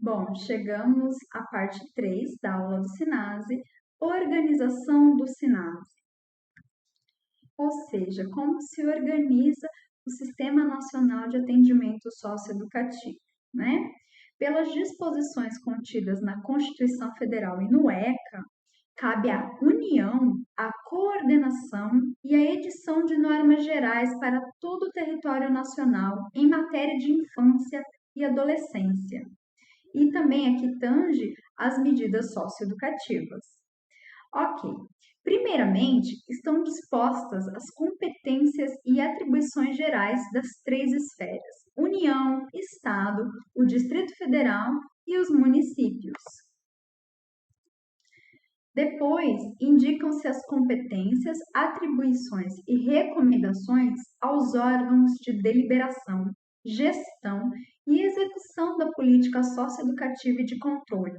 Bom, chegamos à parte 3 da aula do SINASE, organização do SINASE, ou seja, como se organiza o Sistema Nacional de Atendimento Socioeducativo, né? Pelas disposições contidas na Constituição Federal e no ECA, cabe à União a coordenação e a edição de normas gerais para todo o território nacional em matéria de infância e adolescência. E também aqui tange as medidas socioeducativas. Ok. Primeiramente, estão dispostas as competências e atribuições gerais das três esferas: União, Estado, o Distrito Federal e os municípios. Depois, indicam-se as competências, atribuições e recomendações aos órgãos de deliberação, gestão e execução da política socioeducativa e de controle,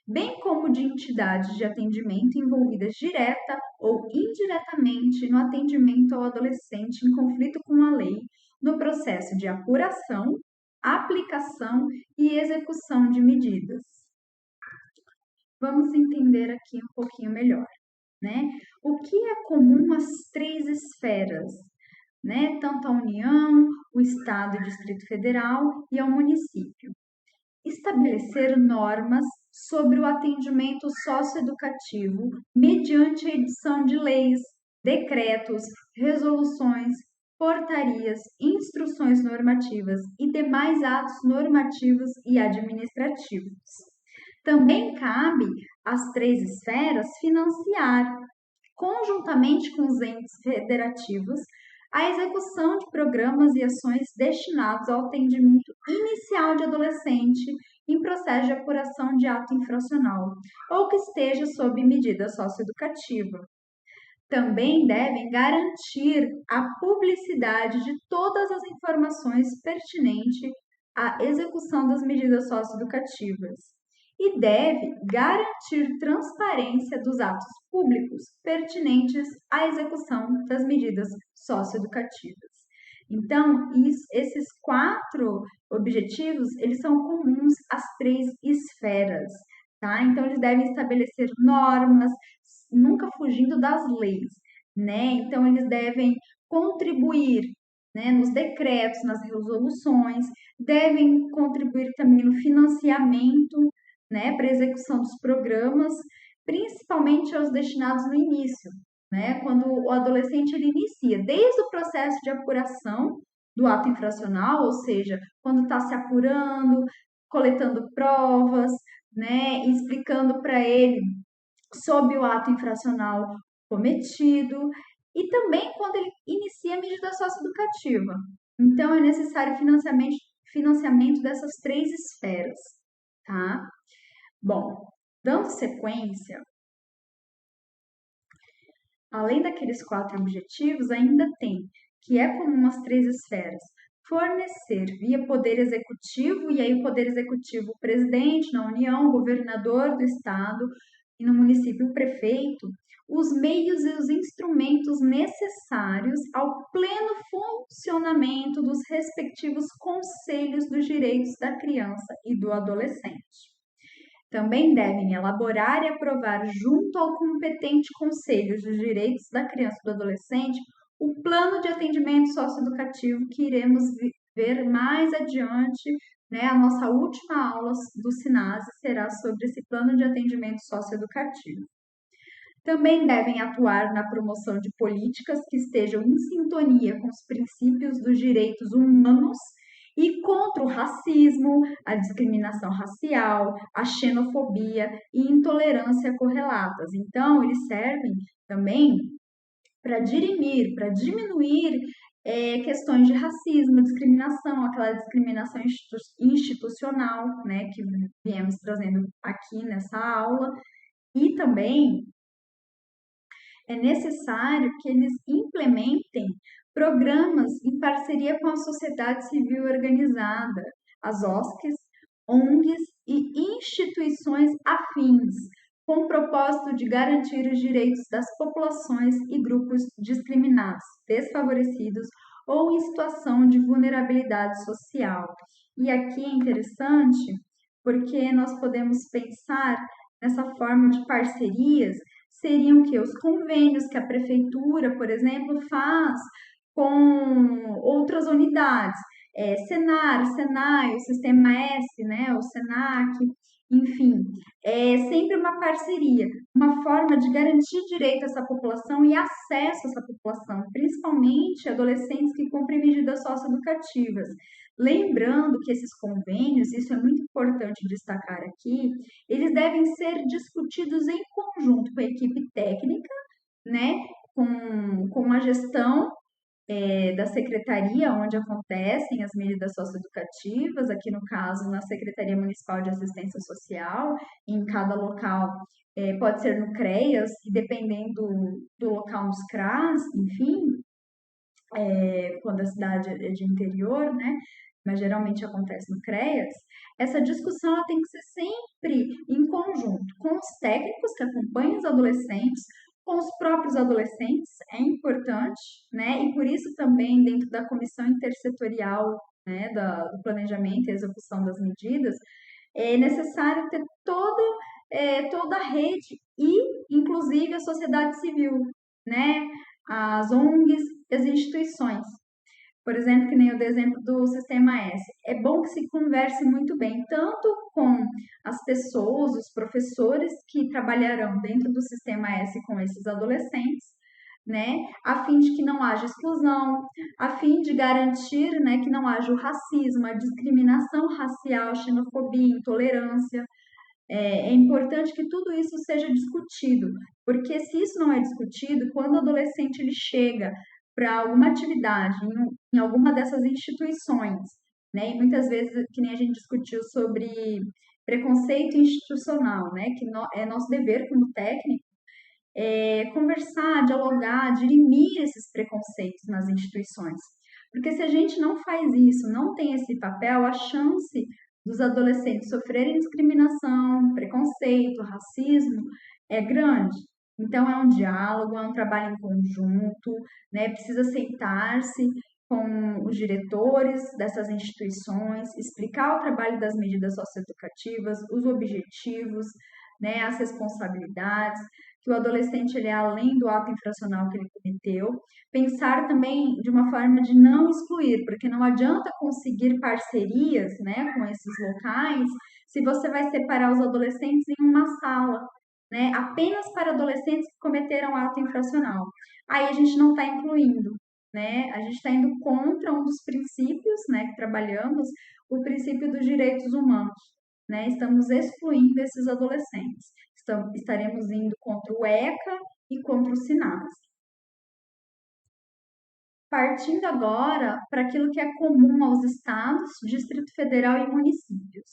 bem como de entidades de atendimento envolvidas direta ou indiretamente no atendimento ao adolescente em conflito com a lei, no processo de apuração, aplicação e execução de medidas. Vamos entender aqui um pouquinho melhor, né? O que é comum às três esferas, né? Tanto à União, o Estado e o Distrito Federal e ao município. Estabelecer normas sobre o atendimento socioeducativo mediante a edição de leis, decretos, resoluções, portarias, instruções normativas e demais atos normativos e administrativos. Também cabe às três esferas financiar, conjuntamente com os entes federativos, a execução de programas e ações destinados ao atendimento inicial de adolescente em processo de apuração de ato infracional ou que esteja sob medida socioeducativa. Também devem garantir a publicidade de todas as informações pertinentes à execução das medidas socioeducativas e deve garantir transparência dos atos públicos pertinentes à execução das medidas socioeducativas. Então, esses 4 objetivos, eles são comuns às 3 esferas, tá? Então, eles devem estabelecer normas, nunca fugindo das leis, né? Então, eles devem contribuir, né, nos decretos, nas resoluções, devem contribuir também no financiamento, né, para a execução dos programas, principalmente aos destinados no início, né, quando o adolescente ele inicia, desde o processo de apuração do ato infracional, ou seja, quando está se apurando, coletando provas, né, explicando para ele sobre o ato infracional cometido, e também quando ele inicia a medida socioeducativa. Então, é necessário financiamento dessas 3 esferas, tá? Bom, dando sequência, além daqueles 4 objetivos, ainda tem, que é comum às 3 esferas, fornecer via Poder Executivo, e aí o Poder Executivo, o presidente na União, o governador do Estado e no município, o prefeito, os meios e os instrumentos necessários ao pleno funcionamento dos respectivos conselhos dos direitos da criança e do adolescente. Também devem elaborar e aprovar, junto ao competente Conselho dos Direitos da Criança e do Adolescente, o plano de atendimento socioeducativo que iremos ver mais adiante, né? A nossa última aula do SINASE será sobre esse plano de atendimento socioeducativo. Também devem atuar na promoção de políticas que estejam em sintonia com os princípios dos direitos humanos e contra o racismo, a discriminação racial, a xenofobia e intolerância correlatas. Então, eles servem também para dirimir, para diminuir questões de racismo, discriminação, aquela discriminação institucional, né, que viemos trazendo aqui nessa aula, e também é necessário que eles implementem programas em parceria com a sociedade civil organizada, as OSCs, ONGs e instituições afins, com o propósito de garantir os direitos das populações e grupos discriminados, desfavorecidos ou em situação de vulnerabilidade social. E aqui é interessante porque nós podemos pensar nessa forma de parcerias, seriam que os convênios que a prefeitura, por exemplo, faz com outras unidades, Senar, Senai, o Sistema S, né, o Senac, enfim, é sempre uma parceria, uma forma de garantir direito a essa população e acesso a essa população, principalmente adolescentes que cumprem medidas socioeducativas. Lembrando que esses convênios, isso é muito importante destacar aqui, eles devem ser discutidos em conjunto com a equipe técnica, né, com a gestão da secretaria onde acontecem as medidas socioeducativas, aqui no caso na Secretaria Municipal de Assistência Social, em cada local pode ser no CREAS, e dependendo do local nos CRAS, enfim, quando a cidade é de interior, né? Mas geralmente acontece no CREAS, essa discussão ela tem que ser sempre em conjunto com os técnicos que acompanham os adolescentes, com os próprios adolescentes, é importante, né? E por isso também dentro da comissão intersetorial, né, do planejamento e execução das medidas, é necessário ter toda a rede e, inclusive, a sociedade civil, né? As ONGs, as instituições. Por exemplo, que nem o do exemplo do Sistema S. É bom que se converse muito bem, tanto com as pessoas, os professores que trabalharão dentro do Sistema S com esses adolescentes, né, a fim de que não haja exclusão, a fim de garantir, né, que não haja o racismo, a discriminação racial, xenofobia, intolerância. É importante que tudo isso seja discutido, porque se isso não é discutido, quando o adolescente ele chega para alguma atividade em alguma dessas instituições, né, e muitas vezes, que nem a gente discutiu sobre preconceito institucional, né, que é nosso dever como técnico, conversar, dialogar, dirimir esses preconceitos nas instituições. Porque se a gente não faz isso, não tem esse papel, a chance dos adolescentes sofrerem discriminação, preconceito, racismo é grande. Então, é um diálogo, é um trabalho em conjunto, né? Precisa sentar-se com os diretores dessas instituições, explicar o trabalho das medidas socioeducativas, os objetivos, né, as responsabilidades, que o adolescente ele é além do ato infracional que ele cometeu. Pensar também de uma forma de não excluir, porque não adianta conseguir parcerias, né, com esses locais se você vai separar os adolescentes em uma sala, né, apenas para adolescentes que cometeram ato infracional. Aí a gente não está incluindo, né, a gente está indo contra um dos princípios, né, que trabalhamos, o princípio dos direitos humanos, né, estamos excluindo esses adolescentes. Estaremos indo contra o ECA e contra o SINAS. Partindo agora para aquilo que é comum aos estados, Distrito Federal e municípios.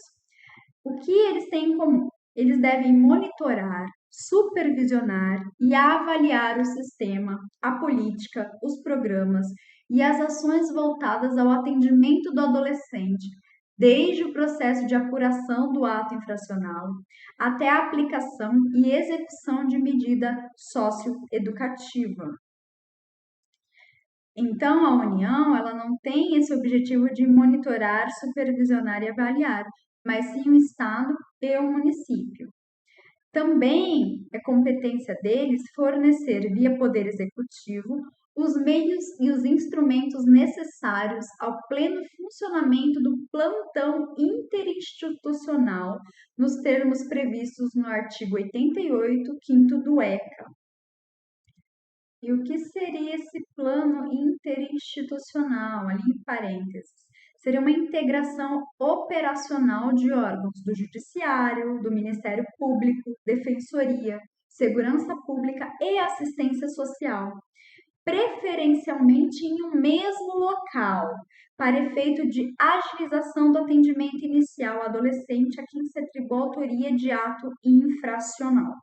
O que eles têm em comum? Eles devem monitorar, supervisionar e avaliar o sistema, a política, os programas e as ações voltadas ao atendimento do adolescente, desde o processo de apuração do ato infracional até a aplicação e execução de medida socioeducativa. Então, a União, ela não tem esse objetivo de monitorar, supervisionar e avaliar, mas sim o Estado e o município. Também é competência deles fornecer, via Poder Executivo, os meios e os instrumentos necessários ao pleno funcionamento do plantão interinstitucional, nos termos previstos no artigo 88, 5º do ECA. E o que seria esse plano interinstitucional, ali em parênteses? Seria uma integração operacional de órgãos do Judiciário, do Ministério Público, Defensoria, Segurança Pública e Assistência Social, preferencialmente em um mesmo local, para efeito de agilização do atendimento inicial ao adolescente a quem se atribui a autoria de ato infracional.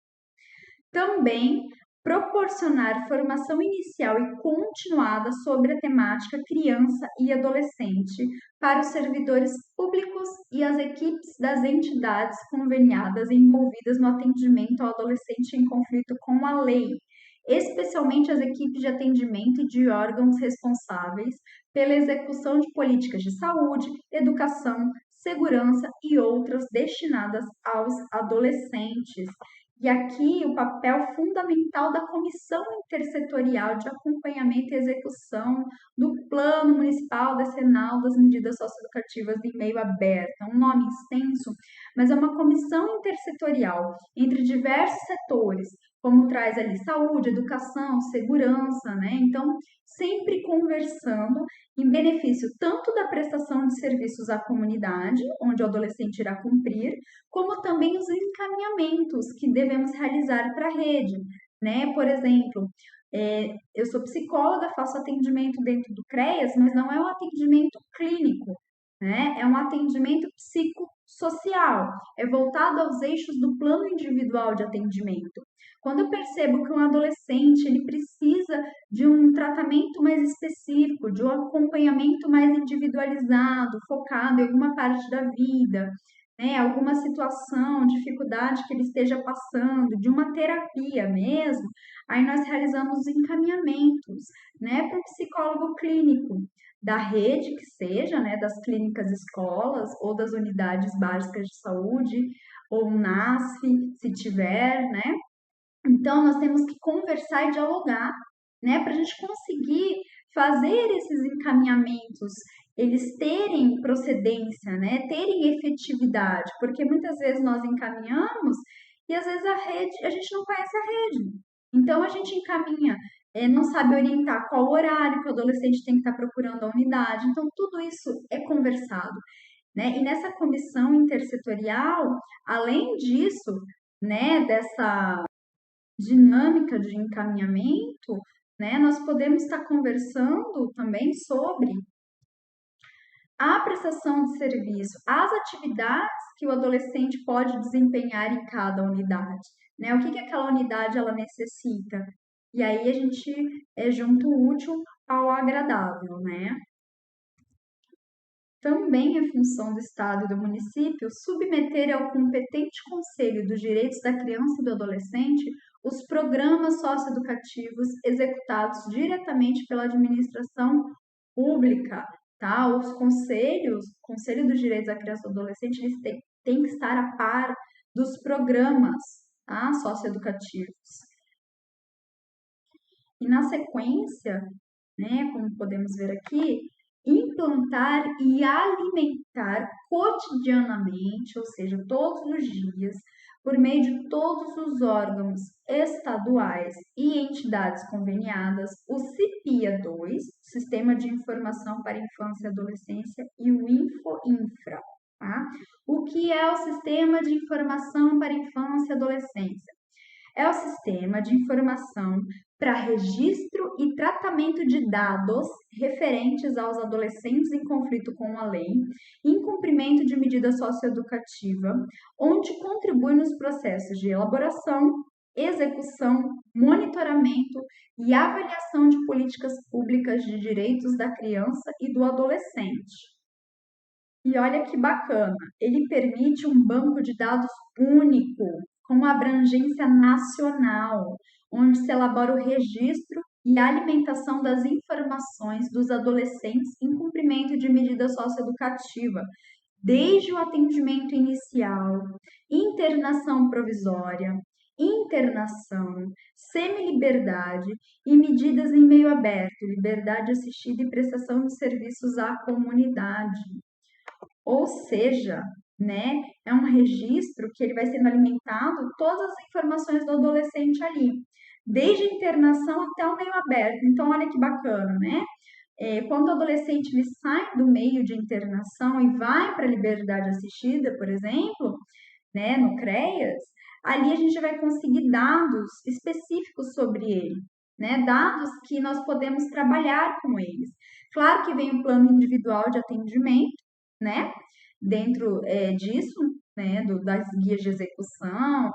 Também proporcionar formação inicial e continuada sobre a temática criança e adolescente para os servidores públicos e as equipes das entidades conveniadas envolvidas no atendimento ao adolescente em conflito com a lei, especialmente as equipes de atendimento e de órgãos responsáveis pela execução de políticas de saúde, educação, segurança e outras destinadas aos adolescentes. E aqui o papel fundamental da Comissão Intersetorial de Acompanhamento e Execução do Plano Municipal Decenal das Medidas Socioeducativas em Meio Aberto. É um nome extenso, mas é uma comissão intersetorial entre diversos setores, como traz ali saúde, educação, segurança, né? Então, sempre conversando em benefício tanto da prestação de serviços à comunidade, onde o adolescente irá cumprir, como também os encaminhamentos que devemos realizar para a rede, né? Por exemplo, eu sou psicóloga, faço atendimento dentro do CREAS, mas não é um atendimento clínico, né? É um atendimento psicossocial, é voltado aos eixos do plano individual de atendimento. Quando eu percebo que um adolescente ele precisa de um tratamento mais específico, de um acompanhamento mais individualizado, focado em alguma parte da vida, né, alguma situação, dificuldade que ele esteja passando, de uma terapia mesmo, aí nós realizamos encaminhamentos, né, para o psicólogo clínico da rede que seja, né, das clínicas escolas ou das unidades básicas de saúde, ou NASF, se tiver, né? Então, nós temos que conversar e dialogar, né, para a gente conseguir fazer esses encaminhamentos, eles terem procedência, né, terem efetividade, porque muitas vezes nós encaminhamos e às vezes a rede, a gente não conhece a rede. Então, a gente encaminha, não sabe orientar qual horário que o adolescente tem que estar procurando a unidade. Então, tudo isso é conversado, né? E nessa comissão intersetorial, além disso, né, dessa dinâmica de encaminhamento, né, nós podemos estar conversando também sobre a prestação de serviço, as atividades que o adolescente pode desempenhar em cada unidade, né? O que aquela unidade ela necessita? E aí a gente junta o útil ao agradável, né? Também é função do Estado e do município submeter ao competente Conselho dos Direitos da Criança e do Adolescente os programas socioeducativos executados diretamente pela administração pública, tá? Os conselhos, Conselho dos Direitos da Criança e do Adolescente, eles têm que estar a par dos programas, tá? Socioeducativos. E na sequência, né, como podemos ver aqui, implantar e alimentar cotidianamente, ou seja, todos os dias, por meio de todos os órgãos estaduais e entidades conveniadas, o CIPIA-2, Sistema de Informação para Infância e Adolescência, e o InfoInfra. Tá? O que é o Sistema de Informação para Infância e Adolescência? É o sistema de informação para registro e tratamento de dados referentes aos adolescentes em conflito com a lei, em cumprimento de medida socioeducativa, onde contribui nos processos de elaboração, execução, monitoramento e avaliação de políticas públicas de direitos da criança e do adolescente. E olha que bacana, ele permite um banco de dados único, com abrangência nacional, onde se elabora o registro e a alimentação das informações dos adolescentes em cumprimento de medida socioeducativa, desde o atendimento inicial, internação provisória, internação, semi-liberdade e medidas em meio aberto, liberdade assistida e prestação de serviços à comunidade. Ou seja, né, é um registro que ele vai sendo alimentado todas as informações do adolescente ali, desde a internação até o meio aberto. Então, olha que bacana, né? Quando o adolescente ele sai do meio de internação e vai para a liberdade assistida, por exemplo, né, no CREAS, ali a gente vai conseguir dados específicos sobre ele, né, dados que nós podemos trabalhar com eles. Claro que vem o plano individual de atendimento, né, dentro disso, né, das guias de execução,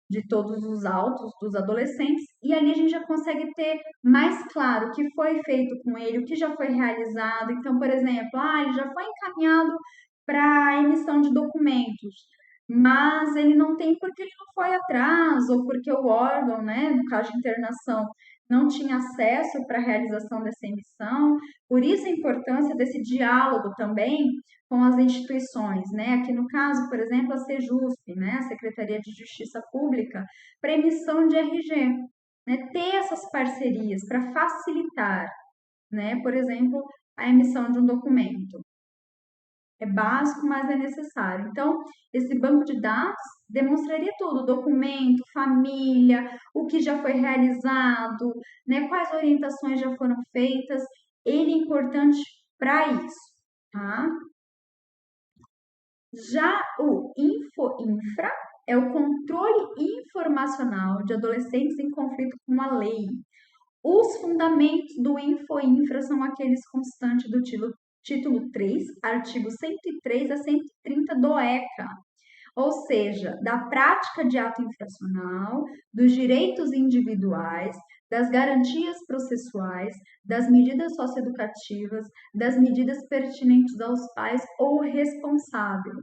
de todos os autos dos adolescentes, e ali a gente já consegue ter mais claro o que foi feito com ele, o que já foi realizado. Então, por exemplo, ele já foi encaminhado para a emissão de documentos, mas ele não tem porque ele não foi atrás, ou porque o órgão, né, no caso de internação, não tinha acesso para a realização dessa emissão, por isso a importância desse diálogo também com as instituições, né? Aqui no caso, por exemplo, a Sejusp, né? A Secretaria de Justiça Pública, para emissão de RG, né? Ter essas parcerias para facilitar, né? Por exemplo, a emissão de um documento. É básico, mas é necessário. Então, esse banco de dados demonstraria tudo: documento, família, o que já foi realizado, né? Quais orientações já foram feitas. Ele é importante para isso, tá? Já o InfoInfra é o controle informacional de adolescentes em conflito com a lei. Os fundamentos do InfoInfra são aqueles constantes do título 3, artigos 103 a 130 do ECA, ou seja, da prática de ato infracional, dos direitos individuais, das garantias processuais, das medidas socioeducativas, das medidas pertinentes aos pais ou responsável.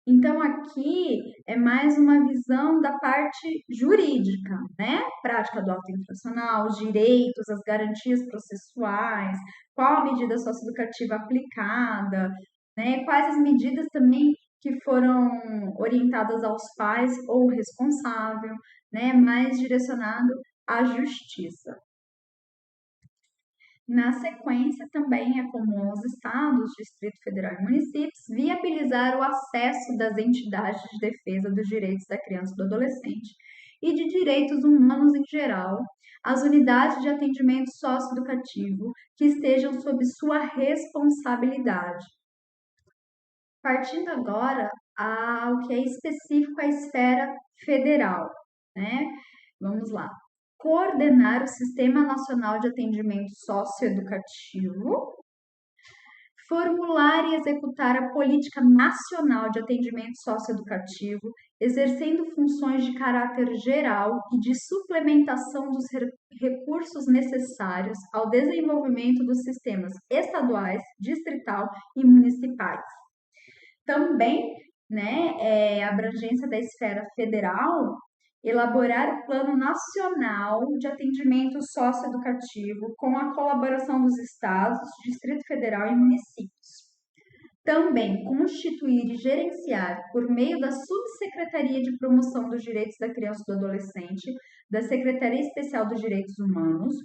Então, aqui é mais uma visão da parte jurídica, né? Prática do ato infracional, os direitos, as garantias processuais, qual a medida socioeducativa aplicada, né? Quais as medidas também que foram orientadas aos pais ou responsável, né? Mais direcionado à justiça. Na sequência, também é comum aos estados, Distrito Federal e municípios viabilizar o acesso das entidades de defesa dos direitos da criança e do adolescente e de direitos humanos em geral às unidades de atendimento socioeducativo que estejam sob sua responsabilidade. Partindo agora ao que é específico à esfera federal, né? Vamos lá. Coordenar o Sistema Nacional de Atendimento Socioeducativo, formular e executar a Política Nacional de Atendimento Socioeducativo, exercendo funções de caráter geral e de suplementação dos recursos necessários ao desenvolvimento dos sistemas estaduais, distrital e municipais. Também, né, a abrangência da esfera federal, elaborar o Plano Nacional de Atendimento Socioeducativo com a colaboração dos estados, Distrito Federal e municípios. Também constituir e gerenciar, por meio da Subsecretaria de Promoção dos Direitos da Criança e do Adolescente, da Secretaria Especial dos Direitos Humanos,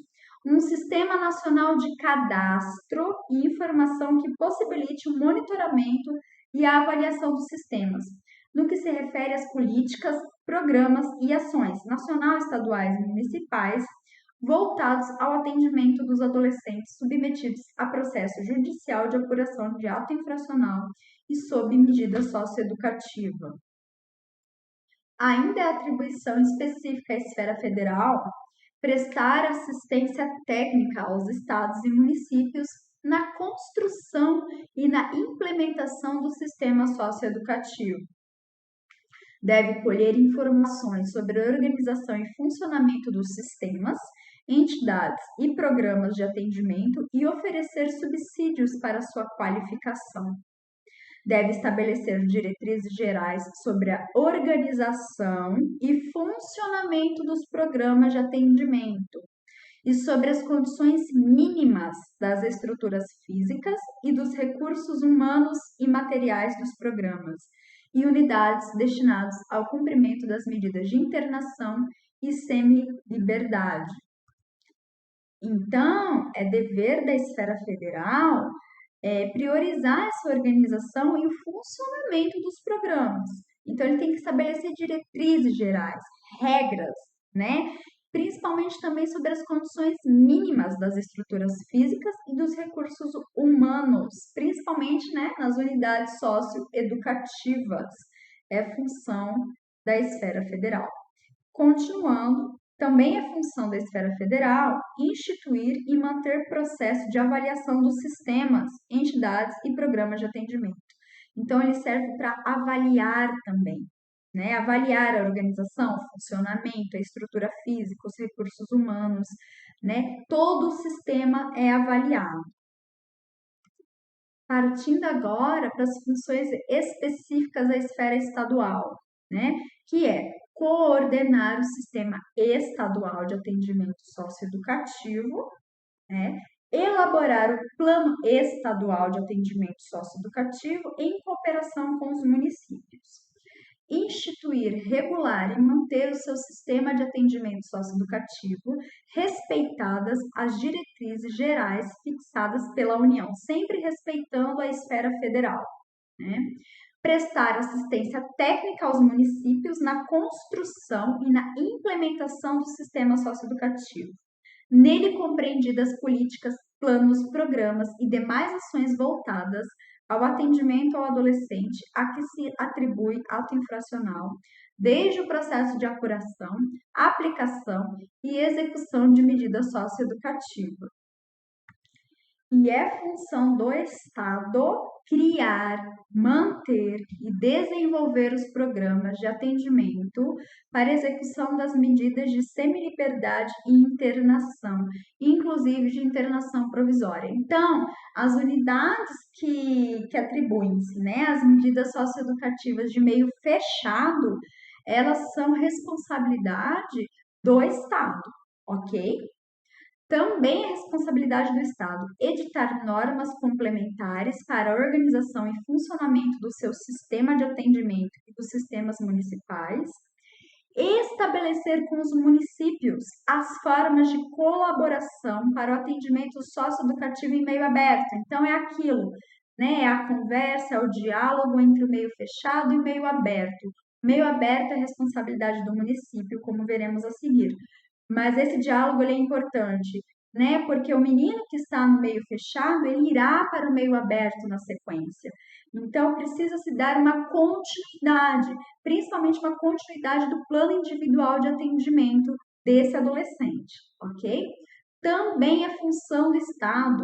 um Sistema Nacional de Cadastro e Informação que possibilite o monitoramento e a avaliação dos sistemas, no que se refere às políticas, programas e ações nacionais, estaduais e municipais voltados ao atendimento dos adolescentes submetidos a processo judicial de apuração de ato infracional e sob medida socioeducativa. Ainda é atribuição específica à esfera federal prestar assistência técnica aos estados e municípios na construção e na implementação do sistema socioeducativo. Deve colher informações sobre a organização e funcionamento dos sistemas, entidades e programas de atendimento e oferecer subsídios para sua qualificação. Deve estabelecer diretrizes gerais sobre a organização e funcionamento dos programas de atendimento e sobre as condições mínimas das estruturas físicas e dos recursos humanos e materiais dos programas e unidades destinadas ao cumprimento das medidas de internação e semi-liberdade. Então, é dever da esfera federal priorizar essa organização e o funcionamento dos programas. Então, ele tem que estabelecer diretrizes gerais, regras, né? Principalmente também sobre as condições mínimas das estruturas físicas e dos recursos humanos, principalmente, né, nas unidades socioeducativas. É função da esfera federal. Continuando, também é função da esfera federal instituir e manter processo de avaliação dos sistemas, entidades e programas de atendimento. Então, ele serve para avaliar também, né? Avaliar a organização, o funcionamento, a estrutura física, os recursos humanos, né? Todo o sistema é avaliado. Partindo agora para as funções específicas da esfera estadual, né? Que é coordenar o sistema estadual de atendimento socioeducativo, né? Elaborar o plano estadual de atendimento socioeducativo em cooperação com os municípios, instituir, regular e manter o seu sistema de atendimento socioeducativo, respeitadas as diretrizes gerais fixadas pela União, sempre respeitando a esfera federal, né? Prestar assistência técnica aos municípios na construção e na implementação do sistema socioeducativo. Nele compreendidas políticas, planos, programas e demais ações voltadas ao atendimento ao adolescente a que se atribui ato infracional, desde o processo de apuração, aplicação e execução de medidas socioeducativas. E é função do Estado criar, manter e desenvolver os programas de atendimento para execução das medidas de semiliberdade e internação, inclusive de internação provisória. Então, as unidades que atribuem-se, né, as medidas socioeducativas de meio fechado, elas são responsabilidade do Estado, ok? Também é responsabilidade do Estado editar normas complementares para a organização e funcionamento do seu sistema de atendimento e dos sistemas municipais, estabelecer com os municípios as formas de colaboração para o atendimento socioeducativo em meio aberto. Então, é aquilo, né? É a conversa, é o diálogo entre o meio fechado e o meio aberto. O meio aberto é responsabilidade do município, como veremos a seguir. Mas esse diálogo ele é importante, né? Porque o menino que está no meio fechado, ele irá para o meio aberto na sequência. Então, precisa se dar uma continuidade, principalmente uma continuidade do plano individual de atendimento desse adolescente, ok? Também é função do Estado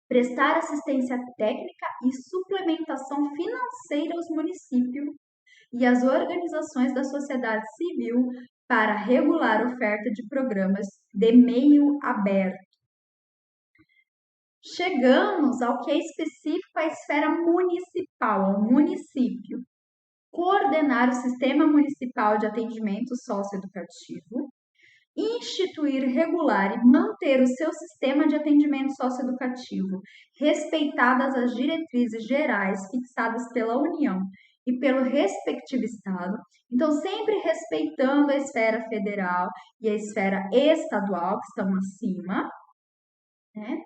prestar assistência técnica e suplementação financeira aos municípios e às organizações da sociedade civil para regular a oferta de programas de meio aberto. Chegamos ao que é específico à esfera municipal, ao município. Coordenar o sistema municipal de atendimento socioeducativo, instituir, regular e manter o seu sistema de atendimento socioeducativo, respeitadas as diretrizes gerais fixadas pela União e pelo respectivo Estado. Então, sempre respeitando a esfera federal e a esfera estadual, que estão acima, né?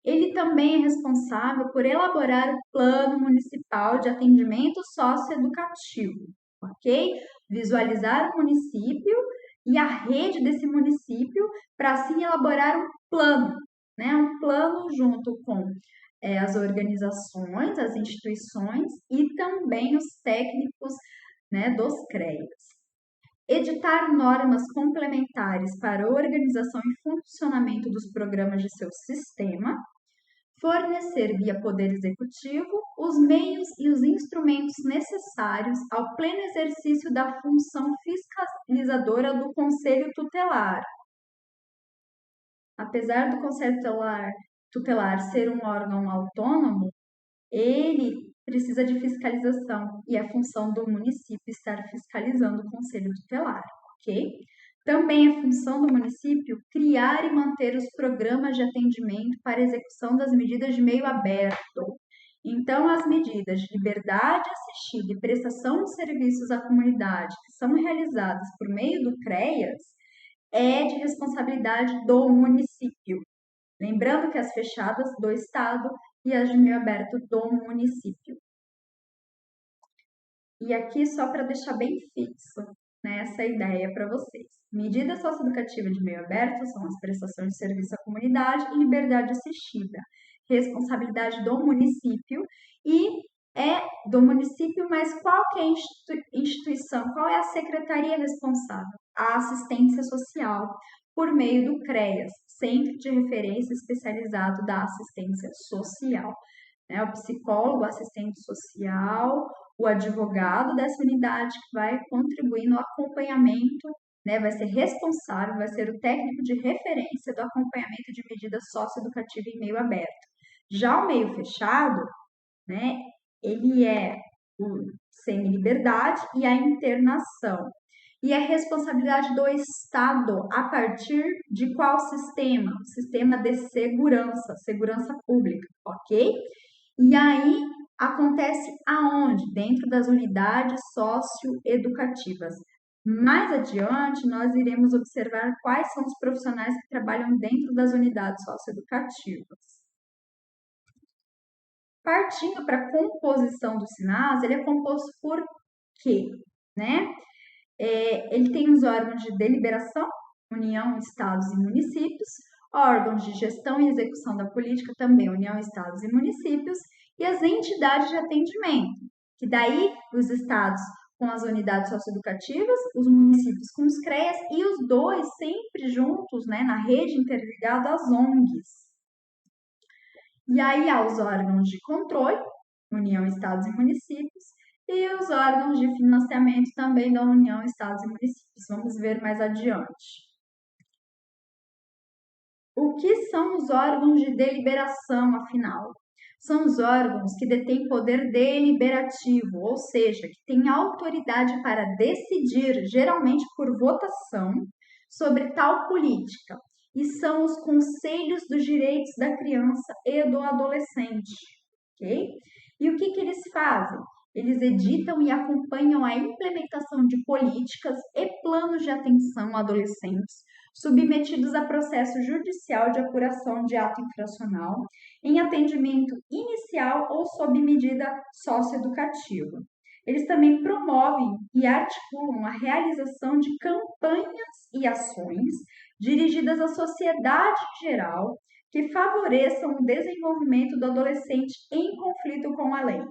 Ele também é responsável por elaborar o Plano Municipal de Atendimento Socioeducativo, ok? Visualizar o município e a rede desse município para assim elaborar um plano, né? Um plano junto com as organizações, as instituições e também os técnicos, né, dos CREAs. Editar normas complementares para a organização e funcionamento dos programas de seu sistema, fornecer via Poder Executivo os meios e os instrumentos necessários ao pleno exercício da função fiscalizadora do Conselho Tutelar. Apesar do Conselho Tutelar ser um órgão autônomo, ele precisa de fiscalização e é função do município estar fiscalizando o Conselho Tutelar, ok? Também é função do município criar e manter os programas de atendimento para execução das medidas de meio aberto. Então, as medidas de liberdade assistida e prestação de serviços à comunidade que são realizadas por meio do CREAS é de responsabilidade do município. Lembrando que as fechadas do Estado e as de meio aberto do município. E aqui, só para deixar bem fixo, né, essa ideia para vocês. Medidas socioeducativas de meio aberto são as prestações de serviço à comunidade e liberdade assistida. Responsabilidade do município e é do município, mas qual que é a instituição, qual é a secretaria responsável? A assistência social, por meio do CREAS, Centro de Referência Especializado da Assistência Social. O psicólogo, o assistente social, o advogado dessa unidade que vai contribuir no acompanhamento, né, vai ser responsável, vai ser o técnico de referência do acompanhamento de medidas socioeducativas em meio aberto. Já o meio fechado, né, ele é o semi-liberdade e a internação. E é responsabilidade do Estado a partir de qual sistema? O sistema de segurança, segurança pública, ok? E aí acontece aonde? Dentro das unidades socioeducativas. Mais adiante, nós iremos observar quais são os profissionais que trabalham dentro das unidades socioeducativas. Partindo para a composição do SINAS, ele é composto por quê? Né? Ele tem os órgãos de deliberação, União, Estados e Municípios, órgãos de gestão e execução da política, também União, Estados e Municípios, e as entidades de atendimento, que daí os estados com as unidades socioeducativas, os municípios com os CREAS e os dois sempre juntos, né, na rede interligada às ONGs. E aí há os órgãos de controle, União, Estados e Municípios, e os órgãos de financiamento também da União, Estados e Municípios. Vamos ver mais adiante. O que são os órgãos de deliberação, afinal? São os órgãos que detêm poder deliberativo, ou seja, que têm autoridade para decidir, geralmente por votação, sobre tal política, e são os conselhos dos direitos da criança e do adolescente, ok? E o que eles fazem? Eles editam e acompanham a implementação de políticas e planos de atenção a adolescentes submetidos a processo judicial de apuração de ato infracional em atendimento inicial ou sob medida socioeducativa. Eles também promovem e articulam a realização de campanhas e ações dirigidas à sociedade em geral que favoreçam o desenvolvimento do adolescente em conflito com a lei.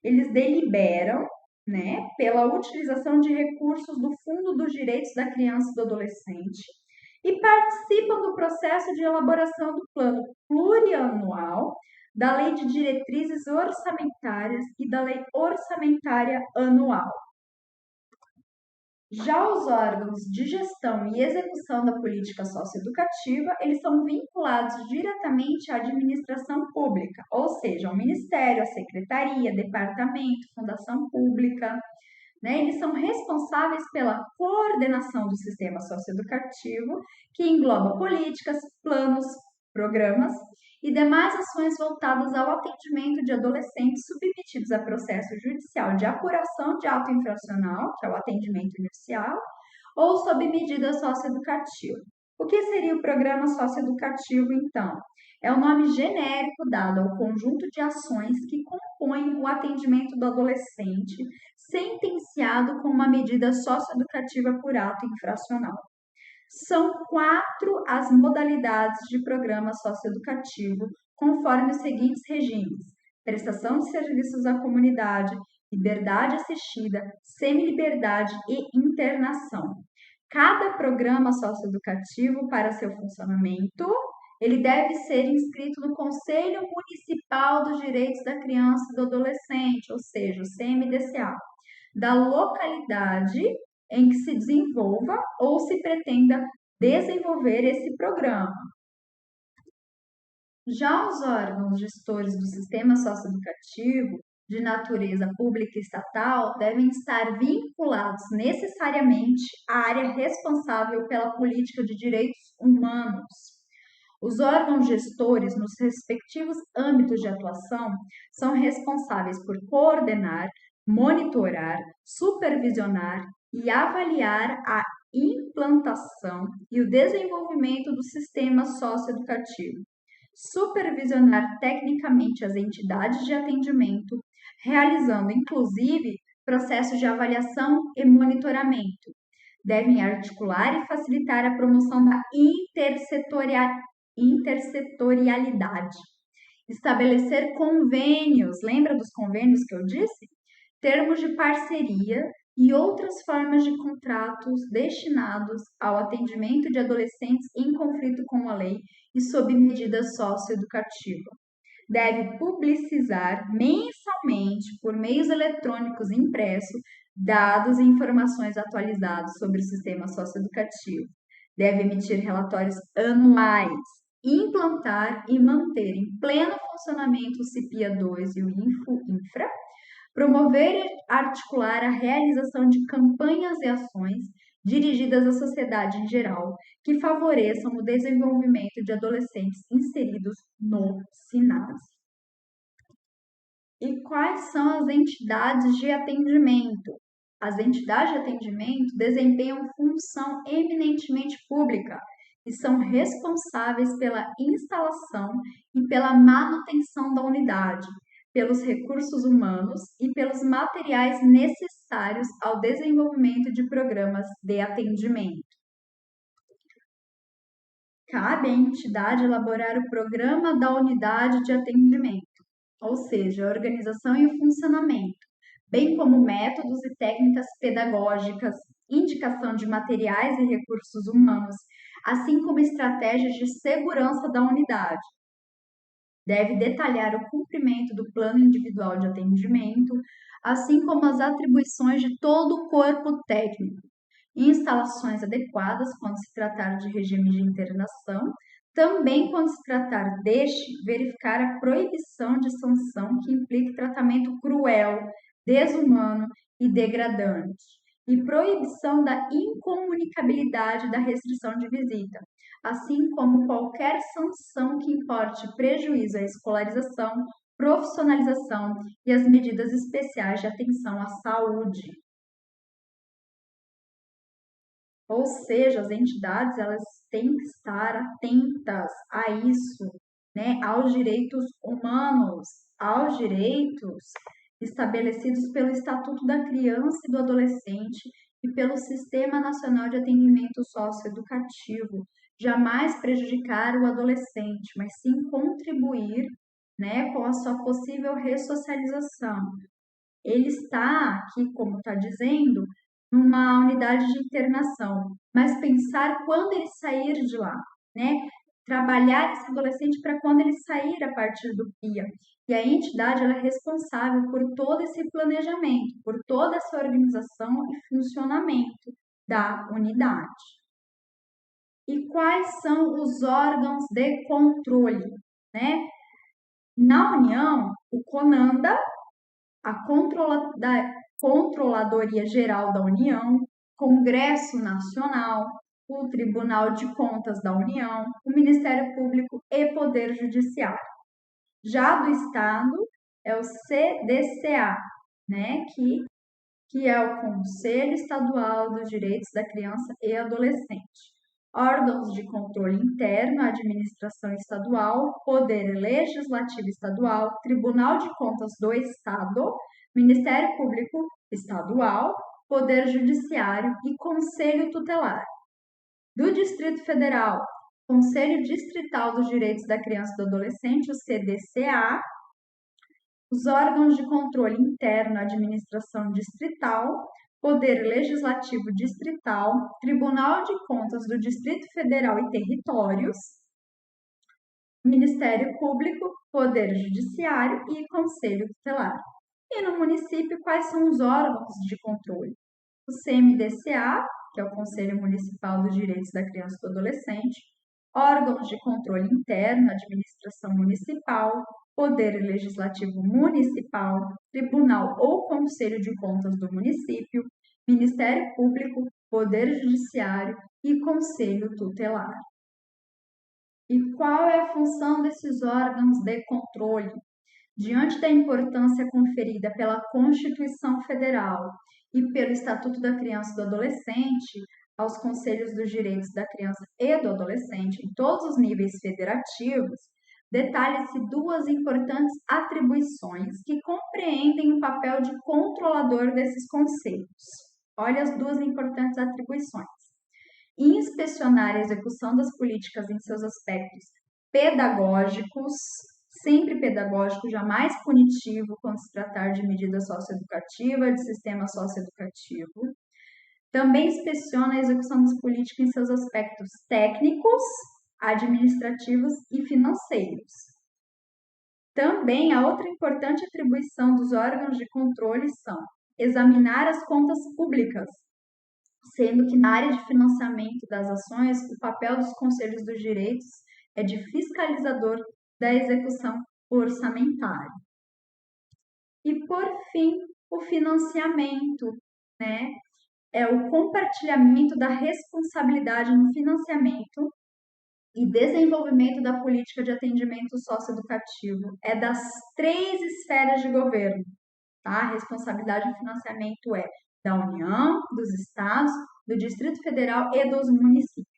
Eles deliberam, né, pela utilização de recursos do Fundo dos Direitos da Criança e do Adolescente e participam do processo de elaboração do plano plurianual, da Lei de Diretrizes Orçamentárias e da Lei Orçamentária Anual. Já os órgãos de gestão e execução da política socioeducativa, eles são vinculados diretamente à administração pública, ou seja, ao Ministério, à Secretaria, Departamento, Fundação Pública, né? Eles são responsáveis pela coordenação do sistema socioeducativo, que engloba políticas, planos, programas e demais ações voltadas ao atendimento de adolescentes submetidos a processo judicial de apuração de ato infracional, que é o atendimento inicial, ou sob medida socioeducativa. O que seria o programa socioeducativo, então? É o nome genérico dado ao conjunto de ações que compõem o atendimento do adolescente sentenciado com uma medida socioeducativa por ato infracional. São 4 as modalidades de programa socioeducativo, conforme os seguintes regimes: prestação de serviços à comunidade, liberdade assistida, semiliberdade e internação. Cada programa socioeducativo, para seu funcionamento, ele deve ser inscrito no Conselho Municipal dos Direitos da Criança e do Adolescente, ou seja, o CMDCA, da localidade em que se desenvolva ou se pretenda desenvolver esse programa. Já os órgãos gestores do sistema socioeducativo de natureza pública e estatal devem estar vinculados necessariamente à área responsável pela política de direitos humanos. Os órgãos gestores, nos respectivos âmbitos de atuação, são responsáveis por coordenar, monitorar, supervisionar e avaliar a implantação e o desenvolvimento do sistema socioeducativo, supervisionar tecnicamente as entidades de atendimento, realizando inclusive processos de avaliação e monitoramento. Devem articular e facilitar a promoção da intersetorialidade, estabelecer convênios, lembra dos convênios que eu disse? Termos de parceria e outras formas de contratos destinados ao atendimento de adolescentes em conflito com a lei e sob medida socioeducativa. Deve publicizar mensalmente, por meios eletrônicos impressos, dados e informações atualizados sobre o sistema socioeducativo. Deve emitir relatórios anuais, implantar e manter em pleno funcionamento o CIPIA 2 e o INFO-INFRA, promover e articular a realização de campanhas e ações dirigidas à sociedade em geral, que favoreçam o desenvolvimento de adolescentes inseridos no SINASE. E quais são as entidades de atendimento? As entidades de atendimento desempenham função eminentemente pública e são responsáveis pela instalação e pela manutenção da unidade, pelos recursos humanos e pelos materiais necessários ao desenvolvimento de programas de atendimento. Cabe à entidade elaborar o programa da unidade de atendimento, ou seja, a organização e o funcionamento, bem como métodos e técnicas pedagógicas, indicação de materiais e recursos humanos, assim como estratégias de segurança da unidade. Deve detalhar o cumprimento do plano individual de atendimento, assim como as atribuições de todo o corpo técnico, instalações adequadas quando se tratar de regime de internação, também quando se tratar deste, verificar a proibição de sanção que implique tratamento cruel, desumano e degradante, e proibição da incomunicabilidade da restrição de visita, assim como qualquer sanção que importe prejuízo à escolarização, profissionalização e as medidas especiais de atenção à saúde. Ou seja, as entidades elas têm que estar atentas a isso, né, aos direitos humanos, aos direitos estabelecidos pelo Estatuto da Criança e do Adolescente e pelo Sistema Nacional de Atendimento Socioeducativo. Jamais prejudicar o adolescente, mas sim contribuir, né, com a sua possível ressocialização. Ele está aqui, como está dizendo, numa unidade de internação, mas pensar quando ele sair de lá, né? Trabalhar esse adolescente para quando ele sair a partir do PIA. E a entidade ela é responsável por todo esse planejamento, por toda essa organização e funcionamento da unidade. E quais são os órgãos de controle, né? Na União, o CONANDA, a Controladoria Geral da União, Congresso Nacional, o Tribunal de Contas da União, o Ministério Público e Poder Judiciário. Já do Estado é o CDCA, né, que é o Conselho Estadual dos Direitos da Criança e Adolescente. Órgãos de controle interno, administração estadual, Poder Legislativo Estadual, Tribunal de Contas do Estado, Ministério Público Estadual, Poder Judiciário e Conselho Tutelar. Do Distrito Federal, Conselho Distrital dos Direitos da Criança e do Adolescente, o CDCA, os órgãos de controle interno, administração distrital, Poder Legislativo Distrital, Tribunal de Contas do Distrito Federal e Territórios, Ministério Público, Poder Judiciário e Conselho Tutelar. E no município, quais são os órgãos de controle? O CMDCA, que é o Conselho Municipal dos Direitos da Criança e do Adolescente, órgãos de controle interno, administração municipal, Poder Legislativo Municipal, Tribunal ou Conselho de Contas do município, Ministério Público, Poder Judiciário e Conselho Tutelar. E qual é a função desses órgãos de controle? Diante da importância conferida pela Constituição Federal e pelo Estatuto da Criança e do Adolescente aos Conselhos dos Direitos da Criança e do Adolescente em todos os níveis federativos, detalha-se duas importantes atribuições que compreendem o papel de controlador desses conselhos. Olha as duas importantes atribuições. Inspecionar a execução das políticas em seus aspectos pedagógicos, sempre pedagógico, jamais punitivo quando se tratar de medida socioeducativa, de sistema socioeducativo. Também inspeciona a execução das políticas em seus aspectos técnicos, administrativos e financeiros. Também a outra importante atribuição dos órgãos de controle são examinar as contas públicas, sendo que na área de financiamento das ações, o papel dos conselhos dos direitos é de fiscalizador da execução orçamentária. E, por fim, o financiamento, né? É o compartilhamento da responsabilidade no financiamento e desenvolvimento da política de atendimento socioeducativo. É das 3 esferas de governo, tá? A responsabilidade no financiamento é da União, dos estados, do Distrito Federal e dos municípios.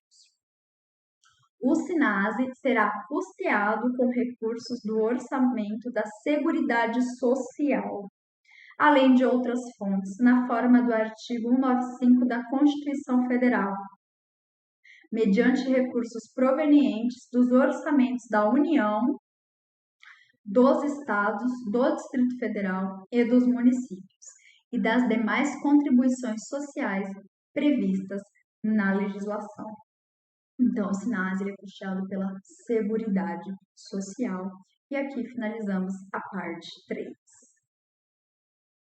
O SINASE será custeado com recursos do orçamento da Seguridade Social, além de outras fontes, na forma do artigo 195 da Constituição Federal, mediante recursos provenientes dos orçamentos da União, dos estados, do Distrito Federal e dos municípios, e das demais contribuições sociais previstas na legislação. Então, o SINASE é custeado pela Seguridade Social. E aqui finalizamos a parte 3.